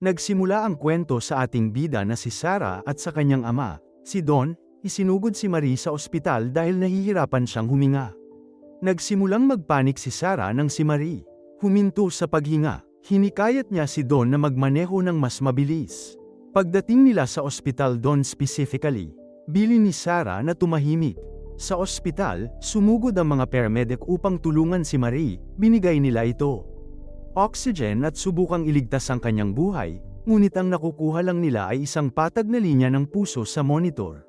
Nagsimula ang kwento sa ating bida na si Sarah at sa kanyang ama, si Don. Isinugod si Marie sa ospital dahil nahihirapan siyang huminga. Nagsimulang magpanik si Sarah nang si Marie huminto sa paghinga. Hinikayat niya si Don na magmaneho ng mas mabilis. Pagdating nila sa ospital, Don specifically, bilin ni Sarah na tumahimik. Sa ospital, sumugod ang mga paramedic upang tulungan si Marie. Binigay nila ito oxygen at subukang iligtas ang kanyang buhay, ngunit ang nakukuha lang nila ay isang patag na linya ng puso sa monitor.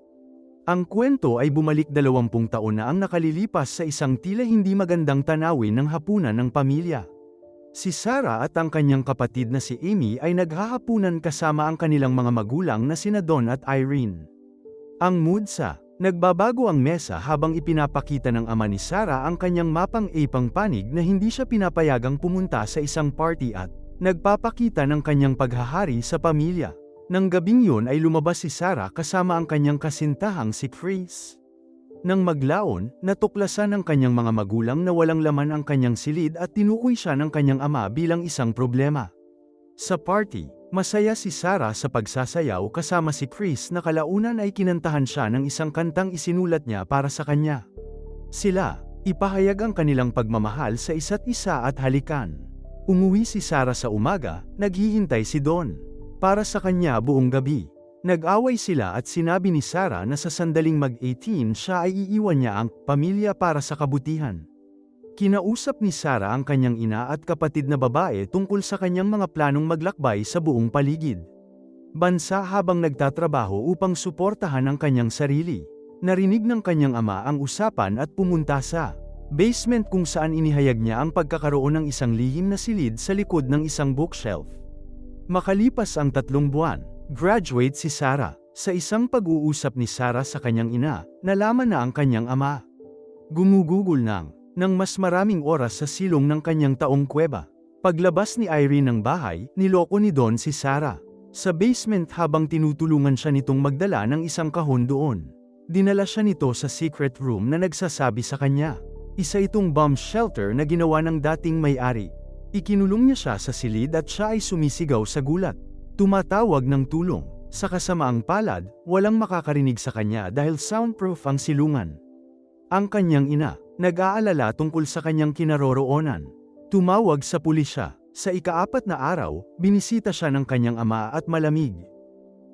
Ang kwento ay bumalik 20 taon na ang nakalilipas sa isang tila hindi magandang tanawin ng hapunan ng pamilya. Si Sarah at ang kanyang kapatid na si Amy ay naghahapunan kasama ang kanilang mga magulang na sina Don at Irene. Ang mood sa nagbabago ang mesa habang ipinapakita ng ama ni Sarah ang kanyang mapang-ipang panig na hindi siya pinapayagang pumunta sa isang party at nagpapakita ng kanyang paghahari sa pamilya. Nang gabing yun ay lumabas si Sarah kasama ang kanyang kasintahang si Chris. Nang maglaon, natuklasan ng kanyang mga magulang na walang laman ang kanyang silid at tinukoy siya ng kanyang ama bilang isang problema. Sa party, masaya si Sarah sa pagsasayaw kasama si Chris na kalaunan ay kinantahan siya ng isang kantang isinulat niya para sa kanya. Sila, ipahayag ang kanilang pagmamahal sa isa't isa at halikan. Umuwi si Sarah sa umaga, naghihintay si Don para sa kanya buong gabi. Nag-away sila at sinabi ni Sarah na sa sandaling mag-18 siya ay iiwan niya ang pamilya para sa kabutihan. Kinausap ni Sarah ang kanyang ina at kapatid na babae tungkol sa kanyang mga planong maglakbay sa buong paligid bansa habang nagtatrabaho upang suportahan ang kanyang sarili. Narinig ng kanyang ama ang usapan at pumunta sa basement kung saan inihayag niya ang pagkakaroon ng isang lihim na silid sa likod ng isang bookshelf. Makalipas ang 3 buwan, graduate si Sarah. Sa isang pag-uusap ni Sarah sa kanyang ina, nalaman na ang kanyang ama gumugugol ng mas maraming oras sa silong ng kanyang taong kuweba. Paglabas ni Irene ng bahay, niloko ni Don si Sarah sa basement habang tinutulungan siya nitong magdala ng isang kahon doon. Dinala siya nito sa secret room na nagsasabi sa kanya. Isa itong bomb shelter na ginawa ng dating may-ari. Ikinulong niya siya sa silid at siya ay sumisigaw sa gulat. Tumatawag ng tulong. Sa kasamaang palad, walang makakarinig sa kanya dahil soundproof ang silungan. Ang kanyang ina, nag-aalala tungkol sa kanyang kinaroroonan. Tumawag sa pulisya. Sa ika-4 na araw, binisita siya ng kanyang ama at malamig.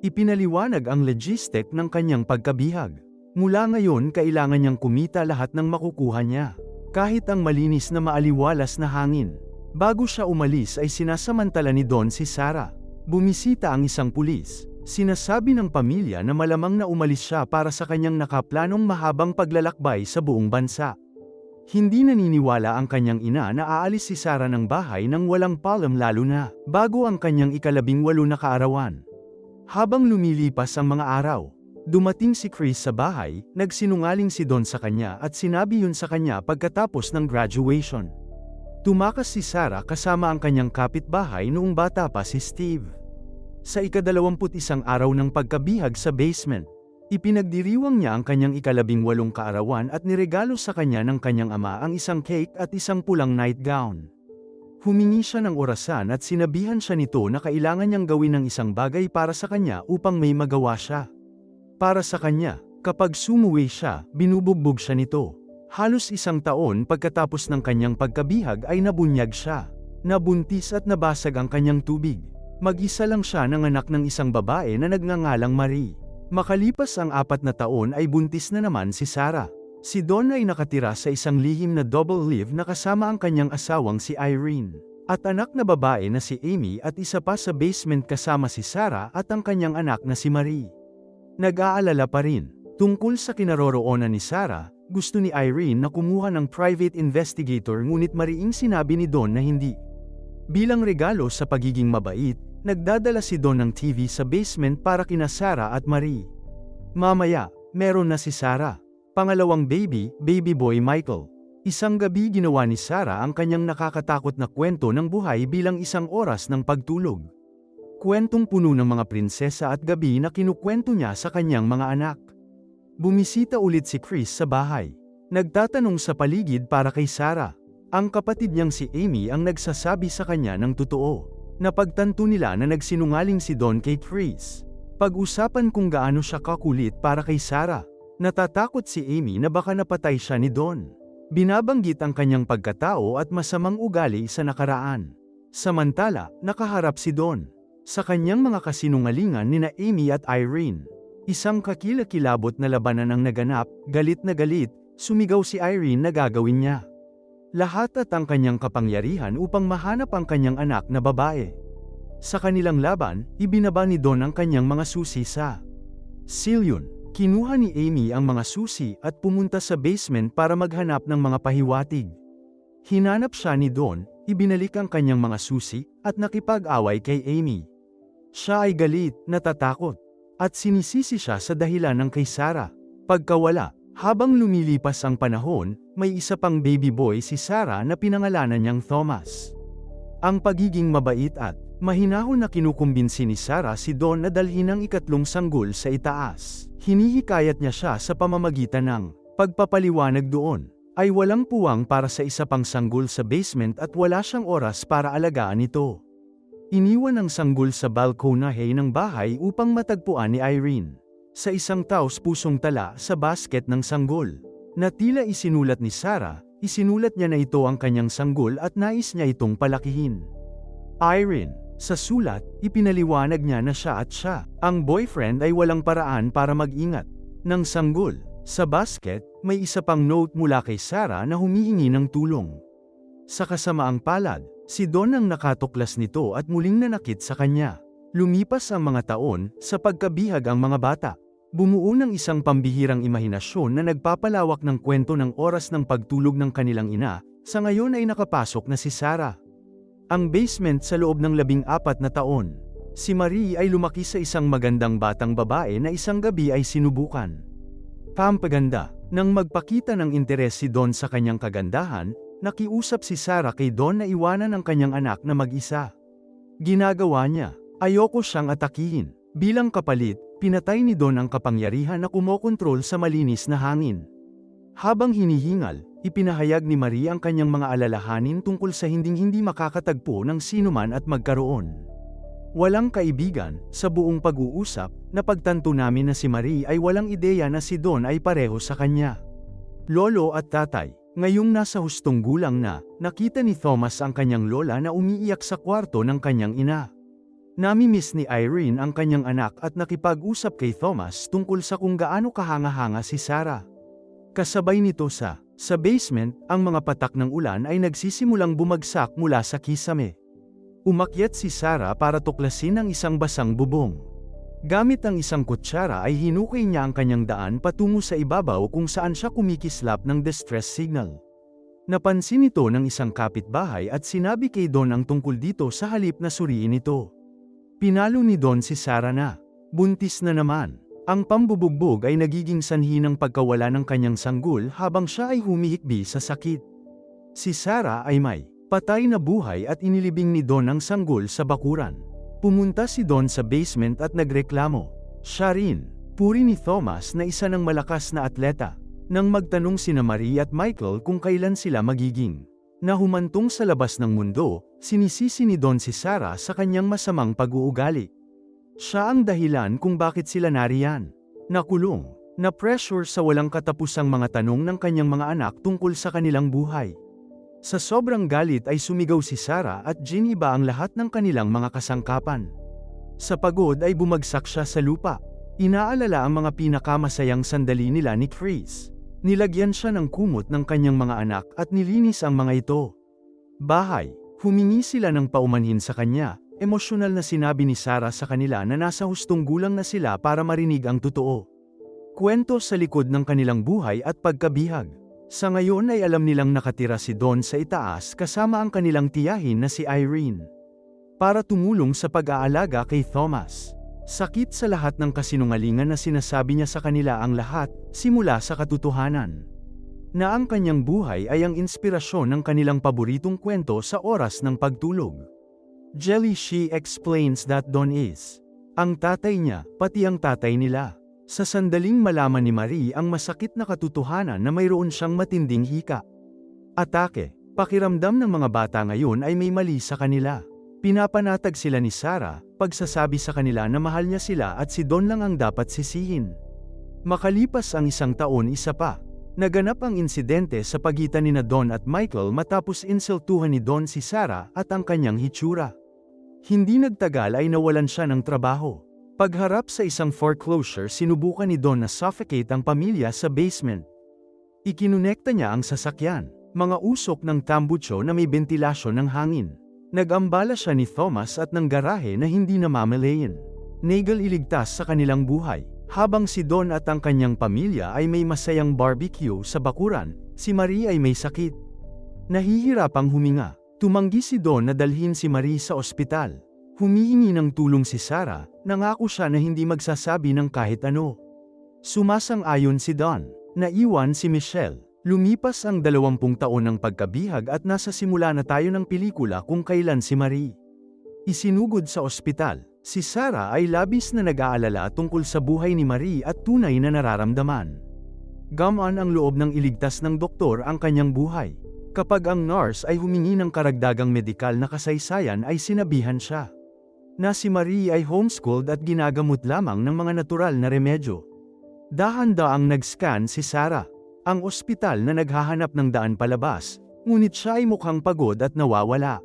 Ipinaliwanag ang logistic ng kanyang pagkabihag. Mula ngayon kailangan niyang kumita lahat ng makukuha niya, kahit ang malinis na maaliwalas na hangin. Bago siya umalis ay sinasamantala ni Don si Sarah. Bumisita ang isang pulis. Sinasabi ng pamilya na malamang na umalis siya para sa kanyang nakaplanong mahabang paglalakbay sa buong bansa. Hindi naniniwala ang kanyang ina na aalis si Sarah ng bahay nang walang paalam lalo na bago ang kanyang ika-18 na kaarawan. Habang lumilipas ang mga araw, dumating si Chris sa bahay, nagsinungaling si Don sa kanya at sinabi yun sa kanya pagkatapos ng graduation. Tumakas si Sarah kasama ang kanyang kapitbahay noong bata pa si Steve. Sa ika-21 araw ng pagkabihag sa basement, ipinagdiriwang niya ang kanyang ika-18 kaarawan at niregalo sa kanya ng kanyang ama ang isang cake at isang pulang nightgown. Humingi siya ng orasan at sinabihan siya nito na kailangan niyang gawin ng isang bagay para sa kanya upang may magawa siya. Para sa kanya, kapag sumuwi siya, binubugbog siya nito. Halos 1 taon pagkatapos ng kanyang pagkabihag ay nabunyag siya. Nabuntis at nabasag ang kanyang tubig. Mag-isa lang siya ng anak ng isang babae na nagngangalang Marie. Makalipas ang 4 na taon ay buntis na naman si Sarah. Si Don ay nakatira sa isang lihim na double live na kasama ang kanyang asawang si Irene, at anak na babae na si Amy at isa pa sa basement kasama si Sarah at ang kanyang anak na si Marie. Nag-aalala pa rin tungkol sa kinaroroonan ni Sarah. Gusto ni Irene na kumuha ng private investigator ngunit mariing sinabi ni Don na hindi. Bilang regalo sa pagiging mabait, nagdadala si Don ng TV sa basement para kina Sarah at Marie. Mamaya, meron na si Sarah. Pangalawang baby boy Michael. Isang gabi ginawa ni Sarah ang kanyang nakakatakot na kwento ng buhay bilang 1 oras ng pagtulog. Kwentong puno ng mga prinsesa at gabi na kinukwento niya sa kanyang mga anak. Bumisita ulit si Chris sa bahay. Nagtatanong sa paligid para kay Sarah. Ang kapatid niyang si Amy ang nagsasabi sa kanya ng totoo. Napagtanto nila na nagsinungaling si Don kay Chris. Pag-usapan kung gaano siya kakulit para kay Sarah. Natatakot si Amy na baka napatay siya ni Don. Binabanggit ang kanyang pagkatao at masamang ugali sa nakaraan. Samantala, nakaharap si Don sa kanyang mga kasinungalingan nina Amy at Irene. Isang kakilakilabot na labanan ang naganap, galit na galit, sumigaw si Irene na gagawin niya lahat at ang kanyang kapangyarihan upang mahanap ang kanyang anak na babae. Sa kanilang laban, ibinaba ni Don ang kanyang mga susi sa silyon. Kinuha ni Amy ang mga susi at pumunta sa basement para maghanap ng mga pahiwatig. Hinanap siya ni Don, ibinalik ang kanyang mga susi, at nakipag-away kay Amy. Siya ay galit, natatakot, at sinisisi siya sa dahilan ng kay Sarah. Pagkawala, habang lumilipas ang panahon, may isa pang baby boy si Sarah na pinangalanan niyang Thomas. Ang pagiging mabait at mahinahon na kinukumbinsi ni Sarah si Don na dalhin ang ikatlong sanggol sa itaas. Hinihikayat niya siya sa pamamagitan ng pagpapaliwanag doon ay walang puwang para sa isa pang sanggol sa basement at wala siyang oras para alagaan ito. Iniwan ang sanggol sa balkonahe ng bahay upang matagpuan ni Irene sa isang taos-pusong tala sa basket ng sanggol. Na tila isinulat ni Sarah, isinulat niya na ito ang kanyang sanggol at nais niya itong palakihin. Irene, sa sulat, ipinaliwanag niya na siya at siya, ang boyfriend ay walang paraan para mag-ingat ng sanggol. Sa basket, may isa pang note mula kay Sarah na humihingi ng tulong. Sa kasamaang palad, si Don ang nakatuklas nito at muling nanakit sa kanya. Lumipas ang mga taon, sa pagkabihag ang mga bata. Bumuo ng isang pambihirang imahinasyon na nagpapalawak ng kwento ng oras ng pagtulog ng kanilang ina, sa ngayon ay nakapasok na si Sarah. Ang basement sa loob ng 14 na taon. Si Marie ay lumaki sa isang magandang batang babae na isang gabi ay sinubukan pampaganda. Nang magpakita ng interes si Don sa kanyang kagandahan, nakiusap si Sarah kay Don na iwanan ang kanyang anak na mag-isa. Ginagawa niya, ayoko siyang atakihin. Bilang kapalit, pinatay ni Don ang kapangyarihan na kumokontrol sa malinis na hangin. Habang hinihingal, ipinahayag ni Marie ang kanyang mga alalahanin tungkol sa hinding-hindi makakatagpo ng sinuman at magkaroon walang kaibigan. Sa buong pag-uusap, napagtanto namin na si Marie ay walang ideya na si Don ay pareho sa kanya. Lolo at tatay, ngayong nasa hustong gulang na, nakita ni Thomas ang kanyang lola na umiiyak sa kwarto ng kanyang ina. Nami-miss ni Irene ang kanyang anak at nakipag-usap kay Thomas tungkol sa kung gaano kahanga-hanga si Sarah. Kasabay nito sa basement, ang mga patak ng ulan ay nagsisimulang bumagsak mula sa kisame. Umakyat si Sarah para tuklasin ang isang basang bubong. Gamit ang isang kutsara ay hinukay niya ang kanyang daan patungo sa ibabaw kung saan siya kumikislap ng distress signal. Napansin ito ng isang kapitbahay at sinabi kay Don ang tungkol dito sa halip na suriin ito. Pinalo ni Don si Sarah na buntis na naman. Ang pambubugbog ay nagiging sanhi ng pagkawala ng kanyang sanggol habang siya ay humihikbi sa sakit. Si Sarah ay may patay na buhay at inilibing ni Don ang sanggol sa bakuran. Pumunta si Don sa basement at nagreklamo. Siya rin, puri ni Thomas na isa ng malakas na atleta. Nang magtanong sina Marie at Michael kung kailan sila magiging humantong sa labas ng mundo, sinisisi ni Don si Sarah sa kanyang masamang pag-uugali. Siya ang dahilan kung bakit sila nariyan. Nakulong, na-pressure sa walang katapusang mga tanong ng kanyang mga anak tungkol sa kanilang buhay. Sa sobrang galit ay sumigaw si Sarah at giniba ang lahat ng kanilang mga kasangkapan. Sa pagod ay bumagsak siya sa lupa. Inaalala ang mga pinakamasayang sandali nila ni Chris. Nilagyan siya ng kumot ng kanyang mga anak at nilinis ang mga ito. Bahay, humingi sila ng paumanhin sa kanya. Emosyonal na sinabi ni Sarah sa kanila na nasa hustong gulang na sila para marinig ang totoo. Kwento sa likod ng kanilang buhay at pagkabihag. Sa ngayon ay alam nilang nakatira si Don sa itaas kasama ang kanilang tiyahin na si Irene. Para tumulong sa pag-aalaga kay Thomas. Sakit sa lahat ng kasinungalingan na sinasabi niya sa kanila ang lahat, simula sa katotohanan. Na ang kanyang buhay ay ang inspirasyon ng kanilang paboritong kwento sa oras ng pagtulog. Jelly, she explains that Don is ang tatay niya, pati ang tatay nila. Sa sandaling malaman ni Marie ang masakit na katotohanan na mayroon siyang matinding hika. Atake, pakiramdam ng mga bata ngayon ay may mali sa kanila. Pinapanatag sila ni Sarah, pagsasabi sa kanila na mahal niya sila at si Don lang ang dapat sisihin. Makalipas ang isang taon isa pa, naganap ang insidente sa pagitan ni Don at Michael matapos insultuhan ni Don si Sarah at ang kanyang hitsura. Hindi nagtagal ay nawalan siya ng trabaho. Pagharap sa isang foreclosure sinubukan ni Don na suffocate ang pamilya sa basement. Ikinonekta niya ang sasakyan, mga usok ng tambucho na may bentilasyon ng hangin. Nag-ambala siya ni Thomas at ng garahe na hindi namamalayan. Nagel iligtas sa kanilang buhay. Habang si Don at ang kanyang pamilya ay may masayang barbecue sa bakuran, si Marie ay may sakit. Nahihirapang huminga. Tumanggi si Don na dalhin si Marie sa ospital. Humihingi ng tulong si Sarah, nangako siya na hindi magsasabi ng kahit ano. Sumasang-ayon si Don. Naiwan si Michelle. Lumipas ang 20 taon ng pagkabihag at nasa simula na tayo ng pelikula kung kailan si Marie isinugod sa ospital. Si Sarah ay labis na nag-aalala tungkol sa buhay ni Marie at tunay na nararamdaman. Gamaan ang loob ng iligtas ng doktor ang kanyang buhay. Kapag ang nurse ay humingi ng karagdagang medikal na kasaysayan ay sinabihan siya na si Marie ay homeschooled at ginagamot lamang ng mga natural na remedyo. Dahan-daang nag-scan si Sarah, ang ospital na naghahanap ng daan palabas, ngunit siya ay mukhang pagod at nawawala.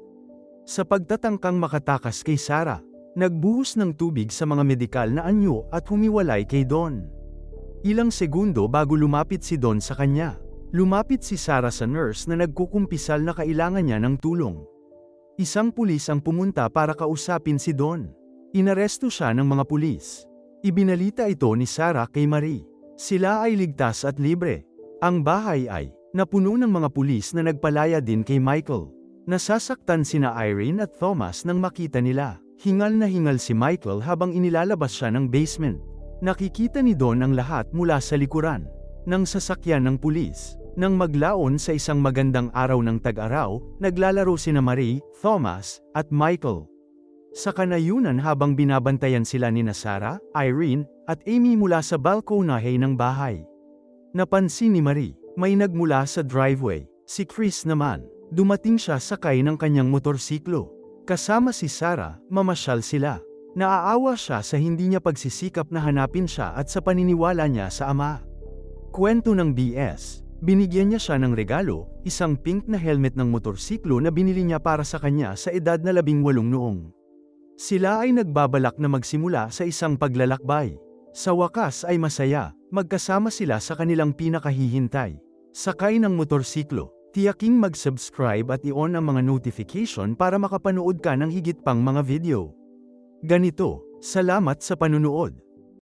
Sa pagtatangkang makatakas kay Sarah, nagbuhos ng tubig sa mga medikal na anyo at humiwalay kay Don. Ilang segundo bago lumapit si Don sa kanya. Lumapit si Sarah sa nurse na nagkukumpisal na kailangan niya ng tulong. Isang pulis ang pumunta para kausapin si Don. Inaresto siya ng mga pulis. Ibinalita ito ni Sarah kay Marie. Sila ay ligtas at libre. Ang bahay ay napuno ng mga pulis na nagpalaya din kay Michael. Nasasaktan sina Irene at Thomas nang makita nila. Hingal na hingal si Michael habang inilalabas siya ng basement. Nakikita ni Don ang lahat mula sa likuran ng sasakyan ng pulis. Nang maglaon sa isang magandang araw ng tag-araw, naglalaro sina Marie, Thomas, at Michael. Sa kanayunan habang binabantayan sila ni Sarah, Irene, at Amy mula sa balkonahe ng bahay. Napansin ni Marie, may nagmula sa driveway. Si Chris naman, dumating siya sakay ng kanyang motorsiklo. Kasama si Sarah, mamasyal sila. Naaawa siya sa hindi niya pagsisikap na hanapin siya at sa paniniwala niya sa ama. Kwento ng BS. Binigyan niya siya ng regalo, isang pink na helmet ng motorsiklo na binili niya para sa kanya sa edad na 18 noong. Sila ay nagbabalak na magsimula sa isang paglalakbay. Sa wakas ay masaya, magkasama sila sa kanilang pinakahihintay. Sakay ng motorsiklo, tiyaking mag-subscribe at i-on ang mga notification para makapanood ka ng higit pang mga video. Ganito, salamat sa panunood.